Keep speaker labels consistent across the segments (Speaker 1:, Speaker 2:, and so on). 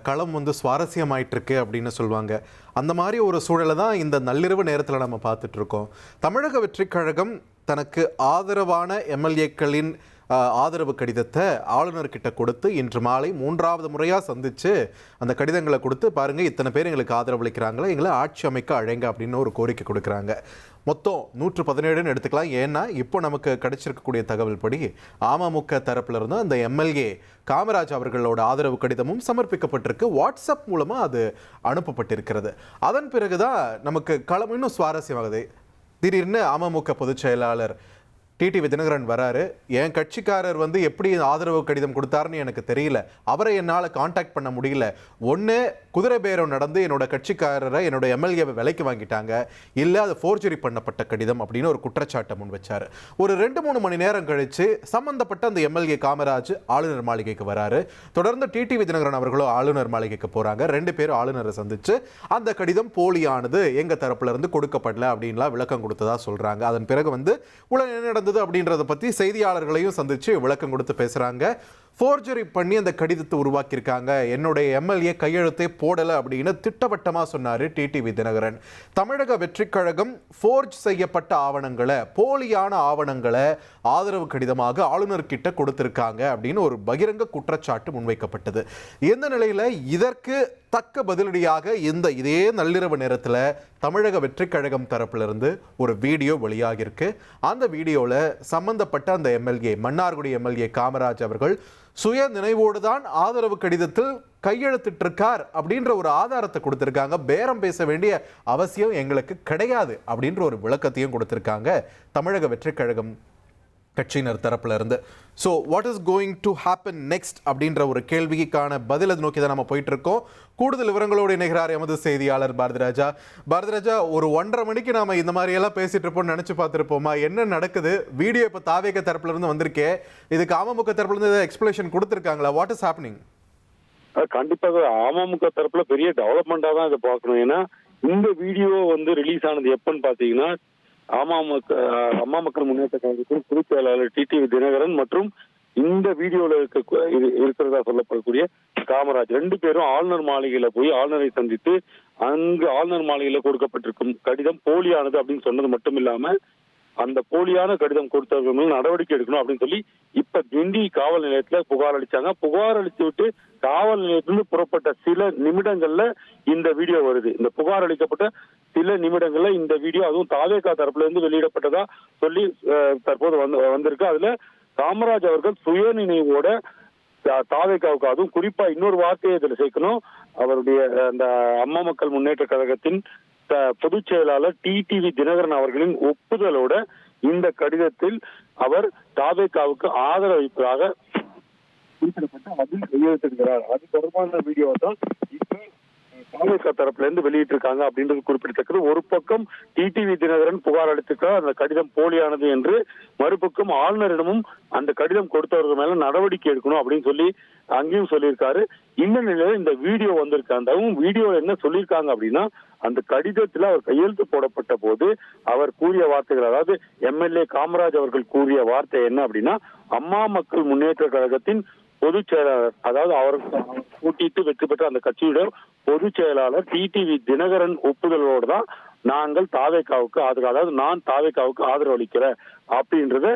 Speaker 1: களம் வந்து சுவாரஸ்யமாயிட்டு இருக்கு அப்படின்னு சொல்லுவாங்க. அந்த மாதிரி ஒரு சூழலை தான் இந்த நள்ளிரவு நேரத்தில் நம்ம பார்த்துட்டு இருக்கோம். தமிழக வெற்றிக் கழகம் தனக்கு ஆதரவான எம்எல்ஏக்களின் ஆதரவு கடிதத்தை ஆளுநர்கிட்ட கொடுத்து இன்று மாலை 3வது முறையாக சந்தித்து அந்த கடிதங்களை கொடுத்து பாருங்கள், இத்தனை பேர் எங்களுக்கு ஆதரவு அளிக்கிறாங்களா, எங்களை ஆட்சி அமைக்க அழைங்க அப்படின்னு ஒரு கோரிக்கை கொடுக்குறாங்க. மொத்தம் 117ன்னு எடுத்துக்கலாம். ஏன்னா இப்போ நமக்கு கிடைச்சிருக்கக்கூடிய தகவல் படி அமமுக தரப்பிலிருந்து அந்த எம்எல்ஏ காமராஜ் அவர்களோட ஆதரவு கடிதமும் சமர்ப்பிக்கப்பட்டிருக்கு. வாட்ஸ்அப் மூலமாக அது அனுப்பப்பட்டிருக்கிறது. அதன் பிறகுதான் நமக்கு களம் இன்னும் சுவாரஸ்யமாகுது. திடீர்னு அமமுக பொதுச் செயலாளர் டிடிவி தினகரன் வராரு. என் கட்சிக்காரர் வந்து எப்படி ஆதரவு கடிதம் கொடுத்தாருன்னு எனக்கு தெரியல, அவரை என்னால் காண்டாக்ட் பண்ண முடியல. ஒன்று குதிரை பேரம் நடந்து என்னோட கட்சிக்காரரை என்னோட எம்எல்ஏவை விலைக்கு வாங்கிட்டாங்க, இல்லை அது ஃபோர்ஜரி பண்ணப்பட்ட கடிதம் அப்படின்னு ஒரு குற்றச்சாட்டை முன் வச்சார். ஒரு 2-3 மணி நேரம் கழித்து சம்பந்தப்பட்ட அந்த எம்எல்ஏ காமராஜ் ஆளுநர் மாளிகைக்கு வராரு. தொடர்ந்து டிடிவி தினகரன் அவர்களும் ஆளுநர் மாளிகைக்கு போகிறாங்க. 2 பேரும் ஆளுநரை சந்தித்து அந்த கடிதம் போலியானது, எங்கள் தரப்புல இருந்து கொடுக்கப்படல அப்படின்லாம் விளக்கம் கொடுத்ததா சொல்கிறாங்க. அதன் பிறகு வந்து உலக என்ன நடந்தது அப்படின்றத பற்றி செய்தியாளர்களையும் சந்தித்து விளக்கம் கொடுத்து பேசுகிறாங்க. ஃபோர்ஜரி பண்ணி அந்த கடிதத்தை உருவாக்கியிருக்காங்க, என்னுடைய எம்எல்ஏ கையெழுத்தே போடலை அப்படின்னு திட்டவட்டமாக சொன்னார் டிடிவி தினகரன். தமிழக வெற்றிக் கழகம் ஃபோர்ஜ் செய்யப்பட்ட ஆவணங்களை, போலியான ஆவணங்களை ஆதரவு கடிதமாக ஆளுநர்கிட்ட கொடுத்திருக்காங்க அப்படின்னு ஒரு பகிரங்க குற்றச்சாட்டு முன்வைக்கப்பட்டது. இந்த நிலையில் இதற்கு தக்க பதிலடியாக இதே நள்ளிரவு நேரத்தில் தமிழக வெற்றிக் கழகம் தரப்பிலிருந்து ஒரு வீடியோ வெளியாகிருக்கு. அந்த வீடியோவில் சம்பந்தப்பட்ட அந்த எம்எல்ஏ, மன்னார்குடி எம்எல்ஏ காமராஜ் அவர்கள் சுய நினைவோடு தான் ஆதரவு கடிதத்தில் கையெழுத்திட்டிருக்கார் அப்படின்ற ஒரு ஆதாரத்தை கொடுத்திருக்காங்க. பேரம் பேச வேண்டிய அவசியம் எங்களுக்கு கிடையாது அப்படின்ற ஒரு விளக்கத்தையும் கொடுத்திருக்காங்க தமிழக வெற்றிக் கழகம் கட்சியினர் தரப்புல இருந்து. So what is going to happen next அப்படின்ற ஒரு கேள்விக்கான பதில் அது நோக்கி தான் நம்ம போயிட்டு இருக்கோம். கூடுதல் விவரங்களோடு இணைகிறார் எமது செய்தியாளர் பாரதிராஜா. பாரதிராஜா, ஒரு 1:30 மணிக்கு நாம இந்த மாதிரி எல்லாம் பேசிட்டு இருப்போம்னு நினைச்சு பார்த்துருப்போமா? என்ன நடக்குது? வீடியோ இப்போ தாவேக தரப்புல இருந்து வந்திருக்கே, இதுக்கு அமமுக தரப்புல இருந்து எக்ஸ்பிளேஷன் கொடுத்திருக்காங்களா? What is happening?
Speaker 2: கண்டிப்பாக அமமுக தரப்புல பெரிய டெவலப்மெண்டா தான் இதை பார்க்கணும். ஏன்னா இந்த வீடியோ வந்து ரிலீஸ் ஆனது எப்பன்னு பாத்தீங்கன்னா, அம்மா மக்கள் முன்னேற்ற கழகத்தின் பொதுச் செயலாளர் டிடிவி தினகரன் மற்றும் இந்த வீடியோல இருக்கிறதா சொல்லப்படக்கூடிய காமராஜ் 2 பேரும் ஆளுநர் மாளிகையில போய் ஆளுநரை சந்தித்து அங்கு ஆளுநர் மாளிகையில கொடுக்கப்பட்டிருக்கும் கடிதம் போலியானது அப்படின்னு சொன்னது மட்டும் இல்லாம, அந்த போலியான கடிதம் கொடுத்தவர்கள் நடவடிக்கை எடுக்கணும் அப்படின்னு சொல்லி இப்ப கிண்டி காவல் நிலையத்துல புகார் அளிச்சாங்க. புகார் அளித்து விட்டு காவல் நிலையத்திலிருந்து புறப்பட்ட சில நிமிடங்கள்ல இந்த வீடியோ வருது. இந்த புகார் அளிக்கப்பட்ட சில நிமிடங்கள்ல இந்த வீடியோ, அதுவும் தாவேகா தரப்புல இருந்து வெளியிடப்பட்டதா சொல்லி தற்போது வந்திருக்கு. அதுல காமராஜ் அவர்கள் சுயநினைவோட தாவேகாவுக்கு, அதுவும் குறிப்பா இன்னொரு வார்த்தையை இதுல சேர்க்கணும், அவருடைய அந்த அம்மா மக்கள் முன்னேற்ற கழகத்தின் பொதுச் செயலாளர் டிடிவி தினகரன் அவர்களின் ஒப்புதலோட இந்த கடிதத்தில் அவர் தாவேகாவுக்கு ஆதரவளிப்பதாக குறிப்பிடப்பட்டு அதில் கையெழுத்திருக்கிறார். அது தொடர்பான வீடியோ தான் இப்ப தாவேகா தரப்புல இருந்து வெளியிட்டிருக்காங்க அப்படின்றது குறிப்பிடத்தக்கது. ஒரு பக்கம் டிடிவி தினகரன் புகார் அளித்திருக்கிறார், அந்த கடிதம் போலியானது என்று. மறுபக்கம் ஆளுநரிடமும் அந்த கடிதம் கொடுத்தவர்கள் மேல நடவடிக்கை எடுக்கணும் அப்படின்னு சொல்லி அங்கேயும் சொல்லியிருக்காரு. இந்த நிலையில இந்த வீடியோ வந்திருக்கு. அந்த வீடியோ என்ன சொல்லியிருக்காங்க அப்படின்னா, அந்த கடிதத்துல அவர் கையெழுத்து போடப்பட்ட போது அவர் கூறிய வார்த்தைகள், அதாவது எம்எல்ஏ காமராஜ் அவர்கள் கூறிய வார்த்தை என்ன அப்படின்னா, அம்மா மக்கள் முன்னேற்ற கழகத்தின் பொதுச் செயலாளர், அதாவது அவருக்கு கூட்டிட்டு வெற்றி பெற்ற அந்த கட்சியுடைய பொதுச் செயலாளர் டிடிவி தினகரன் ஒப்புதலோடு தான் நாங்கள் தாவேகாவுக்கு அதாவது நான் தாவேகாவுக்கு ஆதரவு அளிக்கிறேன் அப்படின்றத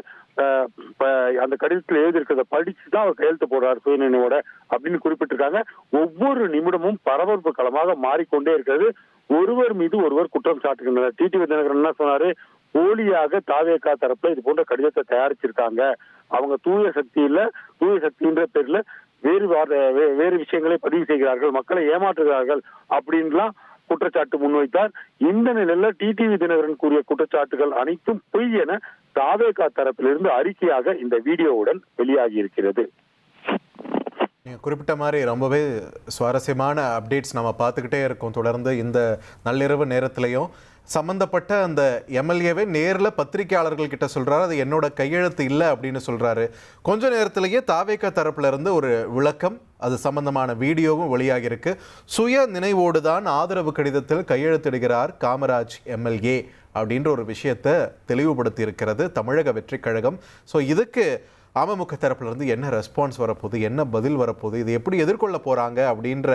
Speaker 2: அந்த கடிதத்தில் எழுதியிருக்கிறத படிச்சுதான் அவர் கையெழுத்து போடுறாரு சுயநினைவோட அப்படின்னு குறிப்பிட்டிருக்காங்க. ஒவ்வொரு நிமிடமும் பரபரப்பு களமாக மாறிக்கொண்டே இருக்கிறது. ஒருவர் மீது ஒருவர் குற்றம் சாட்டுகின்றனர். டிடிவி தினகரன் என்ன சொன்னாரு, போலியாக தாவேகா தரப்புல இது போன்ற கடிதத்தை தயாரிச்சிருக்காங்க, அவங்க தூய சக்தின்ற பேர்ல வேறு விஷயங்களை பதிவு செய்கிறார்கள், மக்களை ஏமாற்றுகிறார்கள் அப்படின்லாம் குற்றச்சாட்டு முன்வைத்தார். இந்த நிலையில டிடிவி தினகரன் கூறிய குற்றச்சாட்டுகள் அனைத்தும் பொய் என தாவேகா தரப்பிலிருந்து அறிக்கையாக இந்த வீடியோவுடன் வெளியாகி இருக்கிறது.
Speaker 1: குறிப்பிட்ட மாதிரி ரொம்பவே சுவாரஸ்யமான அப்டேட்ஸ் நம்ம பார்த்துக்கிட்டே இருக்கோம் தொடர்ந்து. இந்த நள்ளிரவு நேரத்திலையும் சம்பந்தப்பட்ட அந்த எம்எல்ஏவை நேரில் பத்திரிகையாளர்கள் கிட்ட சொல்றாரு, அது என்னோட கையெழுத்து இல்லை அப்படின்னு சொல்றாரு. கொஞ்ச நேரத்திலேயே தாவேகா தரப்புல இருந்து ஒரு விளக்கம், அது சம்பந்தமான வீடியோவும் வெளியாகிருக்கு. சுய நினைவோடு தான் ஆதரவு கடிதத்தில் கையெழுத்திடுகிறார் காமராஜ் எம்எல்ஏ அப்படின்ற ஒரு விஷயத்தை தெளிவுபடுத்தி இருக்கிறது தமிழக வெற்றிக் கழகம். ஸோ இதுக்கு அமமுக தரப்புல இருந்து என்ன ரெஸ்பான்ஸ் வரப்போகுது, என்ன பதில் வரப்போகுது, இது எப்படி எதிர்கொள்ள போறாங்க அப்படின்ற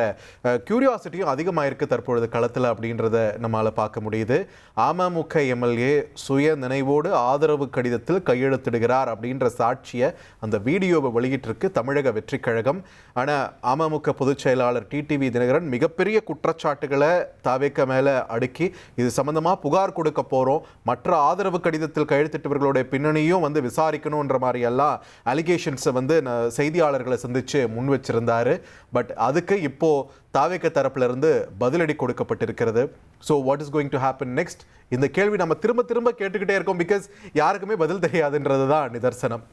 Speaker 1: கியூரியாசிட்டியும் அதிகமாயிருக்கு தற்பொழுது களத்தில் அப்படின்றத நம்மளால பார்க்க முடியுது. அமமுக எம்எல்ஏ சுய நினைவோடு ஆதரவு கடிதத்தில் கையெழுத்திடுகிறார் அப்படின்ற சாட்சியை அந்த வீடியோவை வெளியிட்டிருக்கு தமிழக வெற்றி கழகம். ஆனால் அமமுக பொதுச் செயலாளர் டிடிவி தினகரன் மிகப்பெரிய குற்றச்சாட்டுகளை தாவேக்க மேலே அடுக்கி இது சம்பந்தமா புகார் கொடுக்க போறோம், மற்ற ஆதரவு கடிதத்தில் கையெழுத்திட்டவர்களுடைய பின்னணியும் வந்து விசாரிக்கணுன்ற மாதிரி எல்லாம் அலிகேஷன்ஸை வந்து செய்தியாளர்களை சந்திச்சு முன் வச்சிருந்தாரு. பட் அதுக்கு இப்போ தாவேக்க தரப்புல இருந்து பதிலடி கொடுக்கப்பட்டிருக்கிறது. So what is going to happen next? இந்த கேள்வி நம்ம திரும்ப திரும்ப கேட்டுக்கிட்டே இருக்கோம், பிகாஸ் யாருக்குமே பதில் தெரியாதுன்றது தான் நிதர்சனம்.